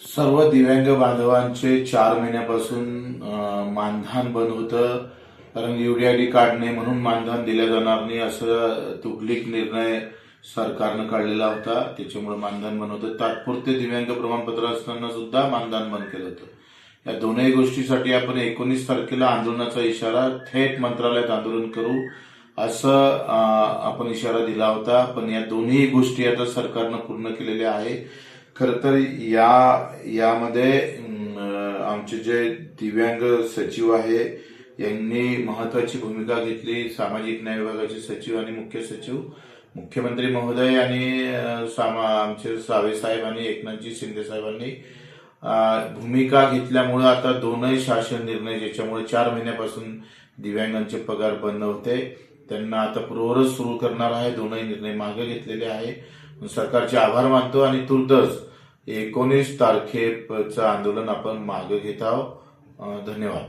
सर्व दिव्यांग बांधवांचे 4 महिन्यापासून मानधन बंद होतं. कारण यूडीआयडी कार्ड नाही म्हणून मानधन दिलं जाणार नाही असं तुगलीक निर्णय सरकारनं काढलेला होता. त्याच्यामुळे मानधन बंद होतं. तात्पुरते दिव्यांग प्रमाणपत्र असताना सुद्धा मानधन बंद केलं होतं. या दोनही गोष्टीसाठी आपण 19 तारखेला आंदोलनाचा इशारा थेट मंत्रालयात आंदोलन करू असं आपण इशारा दिला होता. पण या दोन्ही गोष्टी आता सरकारनं पूर्ण केलेल्या आहे. खरं तर यामध्ये आमचे जे दिव्यांग सचिव आहे यांनी महत्वाची भूमिका घेतली. सामाजिक न्याय विभागाचे सचिव आणि मुख्य सचिव, मुख्यमंत्री महोदय आणि आमचे सावे साहेब आणि एकनाथजी शिंदे साहेबांनी भूमिका घेतल्यामुळे आता दोनही शासन निर्णय ज्याच्यामुळे 4 महिन्यापासून दिव्यांगांचे पगार बंद होते त्यांना आता पूर्ववत सुरू करणार आहे. दोनही निर्णय मागे घेतलेले आहे. सरकारचे आभार मानतो आणि तुर्तच 19 तारखेचं आंदोलन आपण मागे घेत आहोत. धन्यवाद.